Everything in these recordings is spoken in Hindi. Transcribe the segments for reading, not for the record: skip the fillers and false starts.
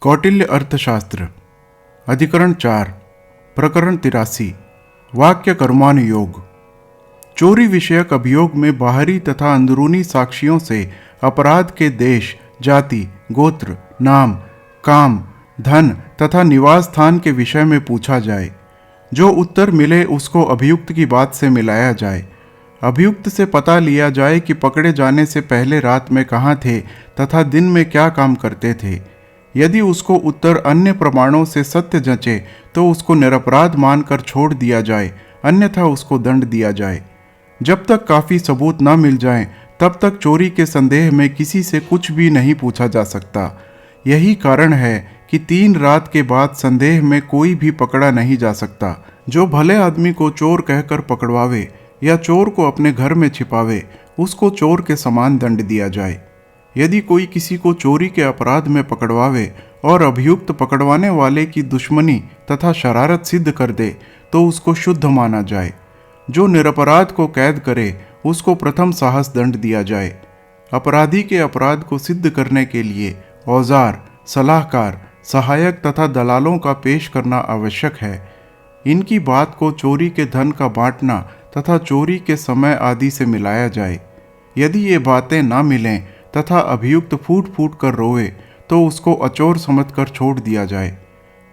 कौटिल्य अर्थशास्त्र अधिकरण 4 प्रकरण 83 वाक्य कर्मानुयोग। चोरी विषयक अभियोग में बाहरी तथा अंदरूनी साक्षियों से अपराध के देश, जाति, गोत्र, नाम, काम, धन तथा निवास स्थान के विषय में पूछा जाए। जो उत्तर मिले उसको अभियुक्त की बात से मिलाया जाए। अभियुक्त से पता लिया जाए कि पकड़े जाने से पहले रात में कहाँ थे तथा दिन में क्या काम करते थे। यदि उसको उत्तर अन्य प्रमाणों से सत्य जंचे तो उसको निरपराध मानकर छोड़ दिया जाए, अन्यथा उसको दंड दिया जाए। जब तक काफ़ी सबूत न मिल जाएं, तब तक चोरी के संदेह में किसी से कुछ भी नहीं पूछा जा सकता। यही कारण है कि 3 रात के बाद संदेह में कोई भी पकड़ा नहीं जा सकता। जो भले आदमी को चोर कहकर पकड़वावे या चोर को अपने घर में छिपावे, उसको चोर के समान दंड दिया जाए। यदि कोई किसी को चोरी के अपराध में पकड़वावे और अभियुक्त पकड़वाने वाले की दुश्मनी तथा शरारत सिद्ध कर दे तो उसको शुद्ध माना जाए। जो निरपराध को कैद करे उसको प्रथम साहस दंड दिया जाए। अपराधी के अपराध को सिद्ध करने के लिए औजार, सलाहकार, सहायक तथा दलालों का पेश करना आवश्यक है। इनकी बात को चोरी के धन का बांटना तथा चोरी के समय आदि से मिलाया जाए। यदि ये बातें ना मिलें तथा अभियुक्त फूट फूट कर रोए तो उसको अचोर समझकर छोड़ दिया जाए।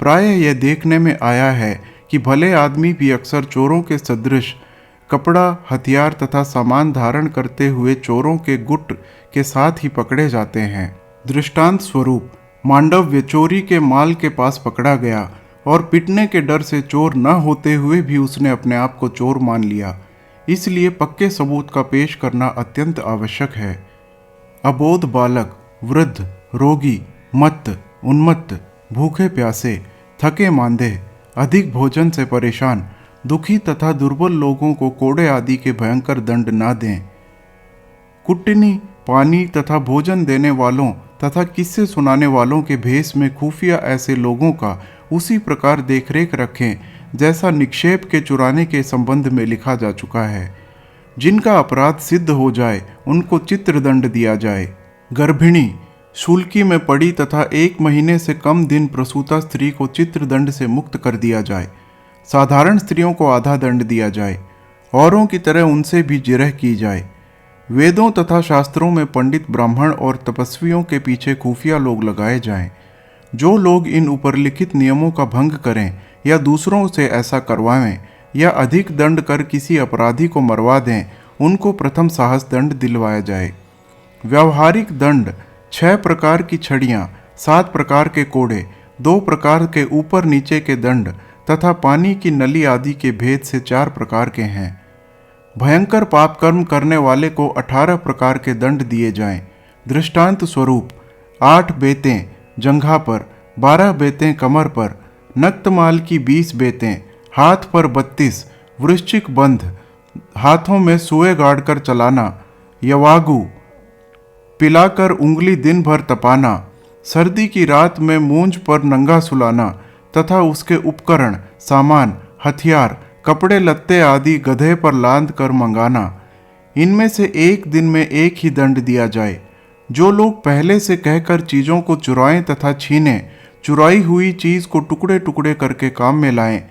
प्रायः यह देखने में आया है कि भले आदमी भी अक्सर चोरों के सदृश कपड़ा, हथियार तथा सामान धारण करते हुए चोरों के गुट के साथ ही पकड़े जाते हैं। दृष्टांत स्वरूप मांडव्य चोरी के माल के पास पकड़ा गया और पिटने के डर से चोर न होते हुए भी उसने अपने आप को चोर मान लिया। इसलिए पक्के सबूत का पेश करना अत्यंत आवश्यक है। अबोध बालक, वृद्ध, रोगी, मत्त, उन्मत्त, भूखे प्यासे, थके मांदे, अधिक भोजन से परेशान, दुखी तथा दुर्बल लोगों को कोड़े आदि के भयंकर दंड न दें। कुट्टनी, पानी तथा भोजन देने वालों तथा किस्से सुनाने वालों के भेष में खुफिया ऐसे लोगों का उसी प्रकार देखरेख रखें जैसा निक्षेप के चुराने के संबंध में लिखा जा चुका है। जिनका अपराध सिद्ध हो जाए उनको चित्रदंड दिया जाए। गर्भिणी, शुल्की में पड़ी तथा 1 महीने से कम दिन प्रसूता स्त्री को चित्रदंड से मुक्त कर दिया जाए। साधारण स्त्रियों को आधा दंड दिया जाए। औरों की तरह उनसे भी जिरह की जाए। वेदों तथा शास्त्रों में पंडित, ब्राह्मण और तपस्वियों के पीछे खुफिया लोग लगाए जाएं। जो लोग इन उपरलिखित नियमों का भंग करें या दूसरों से ऐसा करवाएं या अधिक दंड कर किसी अपराधी को मरवा दें, उनको प्रथम साहस दंड दिलवाया जाए। व्यावहारिक दंड 6 प्रकार की छड़ियाँ, 7 प्रकार के कोड़े, 2 प्रकार के ऊपर नीचे के दंड तथा पानी की नली आदि के भेद से 4 प्रकार के हैं। भयंकर पाप कर्म करने वाले को 18 प्रकार के दंड दिए जाएं। दृष्टांत स्वरूप 8 बेतें जंघा पर, 12 बेतें कमर पर, नक्तमाल की 20 बेतें, हाथ पर 32, वृश्चिक बंध, हाथों में सुए गाड़कर चलाना, यवागु, पिलाकर उंगली दिन भर तपाना, सर्दी की रात में मूंछ पर नंगा सुलाना तथा उसके उपकरण, सामान, हथियार, कपड़े लत्ते आदि गधे पर लांद कर मंगाना। इनमें से एक दिन में एक ही दंड दिया जाए। जो लोग पहले से कहकर चीज़ों को चुराएं तथा छीनें, चुराई हुई चीज़ को टुकड़े टुकड़े करके काम में लाएं,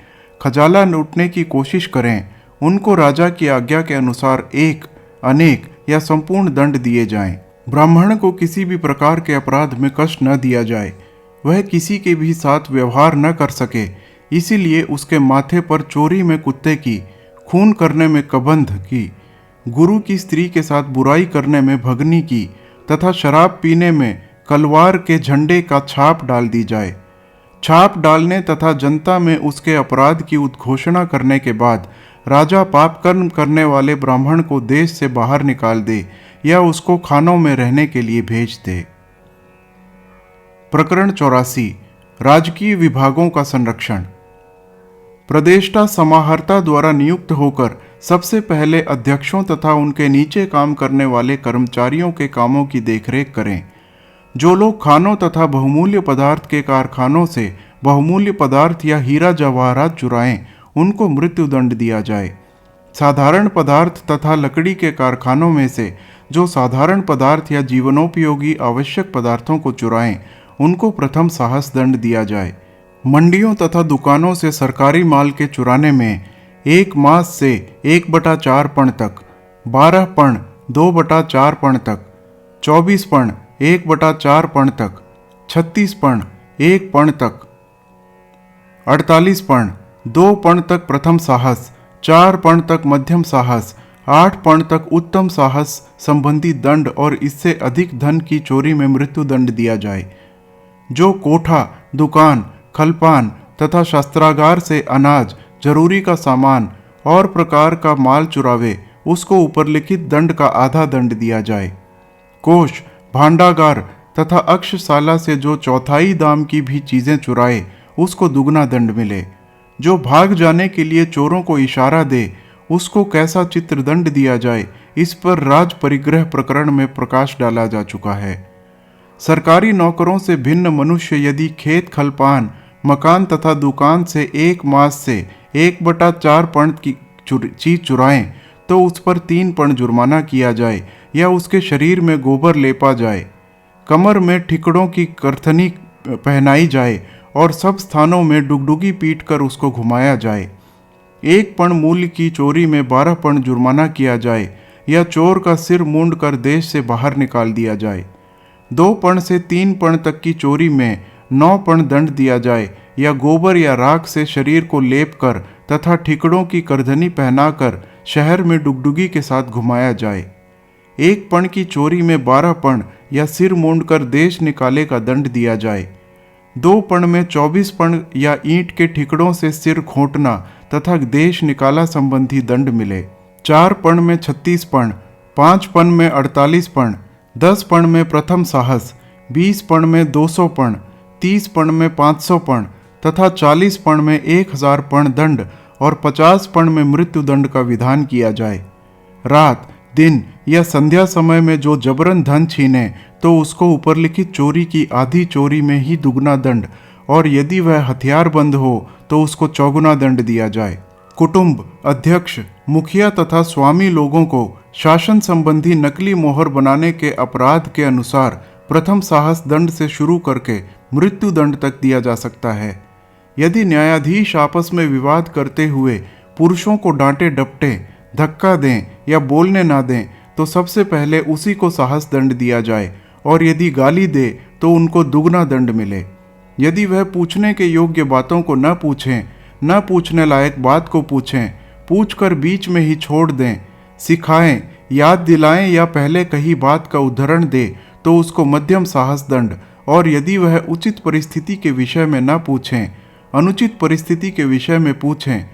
खजाला लूटने की कोशिश करें, उनको राजा की आज्ञा के अनुसार एक, अनेक या संपूर्ण दंड दिए जाएं। ब्राह्मण को किसी भी प्रकार के अपराध में कष्ट न दिया जाए। वह किसी के भी साथ व्यवहार न कर सके, इसीलिए उसके माथे पर चोरी में कुत्ते की, खून करने में कबंध की, गुरु की स्त्री के साथ बुराई करने में भगनी की तथा शराब पीने में कलवार के झंडे का छाप डाल दी जाए। छाप डालने तथा जनता में उसके अपराध की उद्घोषणा करने के बाद राजा पाप कर्म करने वाले ब्राह्मण को देश से बाहर निकाल दे या उसको खानों में रहने के लिए भेज दे। प्रकरण 84 राजकीय विभागों का संरक्षण। प्रदेष्टा समाहर्ता द्वारा नियुक्त होकर सबसे पहले अध्यक्षों तथा उनके नीचे काम करने वाले कर्मचारियों के कामों की देखरेख करें। जो लोग खानों तथा बहुमूल्य पदार्थ के कारखानों से बहुमूल्य पदार्थ या हीरा जवाहरात चुराएं, उनको मृत्युदंड दिया जाए। साधारण पदार्थ तथा लकड़ी के कारखानों में से जो साधारण पदार्थ या जीवनोपयोगी आवश्यक पदार्थों को चुराएं, उनको प्रथम साहस दंड दिया जाए। मंडियों तथा दुकानों से सरकारी माल के चुराने में 1 मास से 1/4 पण तक, 12 पण 2/4 पण तक, 24 पण 1/4 पण तक, 36 पण 1 पण तक, 48 पण 2 पण तक प्रथम साहस, 4 पण तक मध्यम साहस, 8 पण तक उत्तम साहस संबंधी दंड और इससे अधिक धन की चोरी में मृत्यु दंड दिया जाए। जो कोठा, दुकान, खलपान तथा शस्त्रागार से अनाज, जरूरी का सामान और प्रकार का माल चुरावे, उसको ऊपरलिखित दंड का आधा दंड दिया जाए। कोष, भांडागार तथा अक्षशाला से जो चौथाई दाम की भी चीजें चुराए, उसको दुगना दंड मिले। जो भाग जाने के लिए चोरों को इशारा दे, उसको कैसा चित्रदंड दिया जाए, इस पर राज परिग्रह प्रकरण में प्रकाश डाला जा चुका है। सरकारी नौकरों से भिन्न मनुष्य यदि खेत, खलपान, मकान तथा दुकान से 1 मास से 1/4 पण की चीज चुराएं, तो उस पर 3 पण जुर्माना किया जाए या उसके शरीर में गोबर लेपा जाए, कमर में ठिकड़ों की करथनी पहनाई जाए और सब स्थानों में डुगडुगी पीट कर उसको घुमाया जाए। 1 पण मूल्य की चोरी में 12 पण जुर्माना किया जाए या चोर का सिर मूंड कर देश से बाहर निकाल दिया जाए। 2 पण से 3 पण तक की चोरी में 9 पण दंड दिया जाए या गोबर या राख से शरीर को लेप कर तथा ठिकड़ों की करधनी पहनाकर शहर में डुगडुगी के साथ घुमाया जाए। 1 पण की चोरी में 12 पण या सिर मूंड कर देश निकाले का दंड दिया जाए। 2 पण में 24 पण या ईंट के ठिकड़ों से सिर खोंटना तथा देश निकाला संबंधी दंड मिले। 4 पण में 36 पण, 5 पण में 48 पण, 10 पण में प्रथम साहस, 20 पण में 200 पण, 30 पण में 500 पण तथा 40 पण में 1000 पण दंड और 50 पण में मृत्यु दंड का विधान किया जाए। रात, दिन या संध्या समय में जो जबरन धन छीने, तो उसको ऊपरलिखित चोरी की आधी चोरी में ही दुगना दंड और यदि वह हथियारबंद हो तो उसको चौगुना दंड दिया जाए। कुटुंब, अध्यक्ष, मुखिया तथा स्वामी लोगों को शासन संबंधी नकली मोहर बनाने के अपराध के अनुसार प्रथम साहस दंड से शुरू करके मृत्यु दंड तक दिया जा सकता है। यदि न्यायाधीश आपस में विवाद करते हुए पुरुषों को डांटे डपटे, धक्का दें या बोलने ना दें, तो सबसे पहले उसी को साहस दंड दिया जाए और यदि गाली दे तो उनको दुगना दंड मिले। यदि वह पूछने के योग्य बातों को न पूछें, न पूछने लायक बात को पूछें, पूछकर बीच में ही छोड़ दें, सिखाएं, याद दिलाएं या पहले कही बात का उदाहरण दे, तो उसको मध्यम साहस दंड और यदि वह उचित परिस्थिति के विषय में न पूछें, अनुचित परिस्थिति के विषय में पूछें,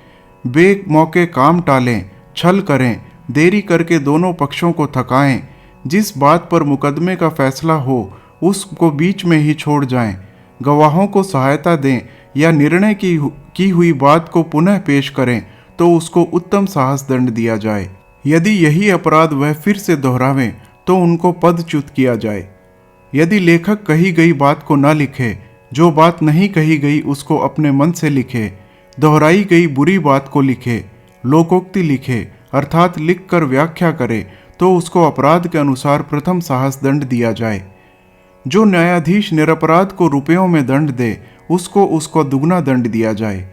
बेमौके काम टालें, छल करें, देरी करके दोनों पक्षों को थकाएं, जिस बात पर मुकदमे का फैसला हो उसको बीच में ही छोड़ जाएं, गवाहों को सहायता दें या निर्णय की हुई बात को पुनः पेश करें, तो उसको उत्तम साहस दंड दिया जाए। यदि यही अपराध वह फिर से दोहरावें तो उनको पदच्युत किया जाए। यदि लेखक कही गई बात को न लिखे, जो बात नहीं कही गई उसको अपने मन से लिखे, दोहराई गई बुरी बात को लिखे, लोकोक्ति लिखे अर्थात लिख कर व्याख्या करे, तो उसको अपराध के अनुसार प्रथम साहस दंड दिया जाए। जो न्यायाधीश निरपराध को रुपयों में दंड दे, उसको दुगना दंड दिया जाए।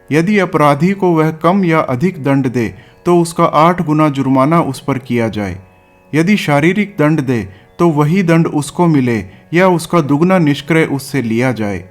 यदि अपराधी को वह कम या अधिक दंड दे, तो उसका 8 गुना जुर्माना उस पर किया जाए। यदि शारीरिक दंड दे, तो वही दंड उसको मिले या उसका दुगना निष्क्रय उससे लिया जाए।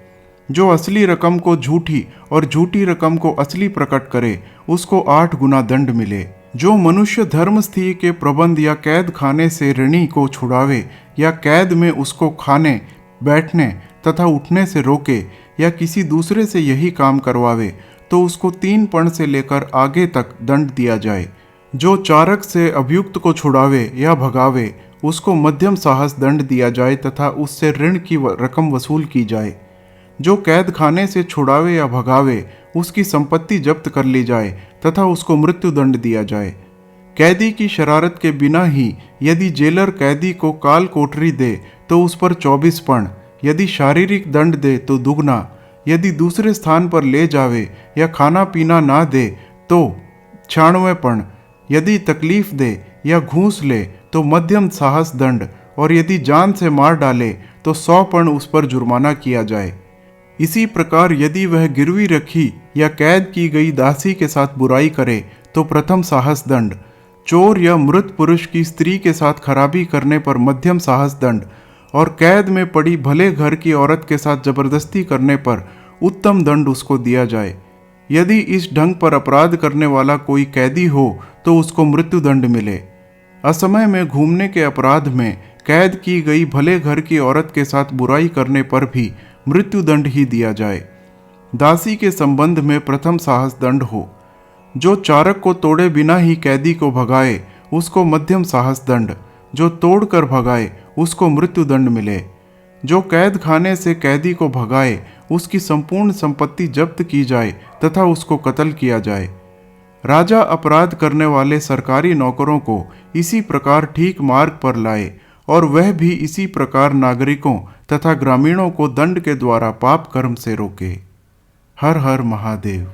जो असली रकम को झूठी और झूठी रकम को असली प्रकट करे, उसको 8 गुना दंड मिले। जो मनुष्य धर्मस्थी के प्रबंध या कैद खाने से ऋणी को छुड़ावे या कैद में उसको खाने, बैठने तथा उठने से रोके या किसी दूसरे से यही काम करवावे, तो उसको 3 पण से लेकर आगे तक दंड दिया जाए। जो चारक से अभियुक्त को छुड़ावे या भगावे, उसको मध्यम साहस दंड दिया जाए तथा उससे ऋण की रकम वसूल की जाए। जो कैद खाने से छुड़ावे या भगावे, उसकी संपत्ति जब्त कर ली जाए तथा उसको मृत्यु दंड दिया जाए। कैदी की शरारत के बिना ही यदि जेलर कैदी को काल कोठरी दे, तो उस पर 24 पण, यदि शारीरिक दंड दे तो दुगना, यदि दूसरे स्थान पर ले जावे या खाना पीना ना दे तो 96 पण, यदि तकलीफ दे या घूस ले तो मध्यम साहस दंड और यदि जान से मार डाले तो 100 पर्ण उस पर जुर्माना किया जाए। इसी प्रकार यदि वह गिरवी रखी या कैद की गई दासी के साथ बुराई करे तो प्रथम साहस दंड, चोर या मृत पुरुष की स्त्री के साथ खराबी करने पर मध्यम साहस दंड, और कैद में पड़ी भले घर की औरत के साथ जबरदस्ती करने पर उत्तम दंड उसको दिया जाए। यदि इस ढंग पर अपराध करने वाला कोई कैदी हो तो उसको मृत्यु दंड मिले। असमय में घूमने के अपराध में कैद की गई भले घर की औरत के साथ बुराई करने पर भी मृत्यु दंड ही दिया जाए। दासी के संबंध में प्रथम साहस दंड हो। जो चारक को तोड़े बिना ही कैदी को भगाए उसको मध्यम साहस दंड, जो तोड़कर भगाए उसको मृत्यु दंड मिले। जो कैद खाने से कैदी को भगाए उसकी संपूर्ण संपत्ति जब्त की जाए तथा उसको कत्ल किया जाए। राजा अपराध करने वाले सरकारी नौकरों को इसी प्रकार ठीक मार्ग पर लाए और वह भी इसी प्रकार नागरिकों तथा ग्रामीणों को दंड के द्वारा पाप कर्म से रोके। हर हर महादेव।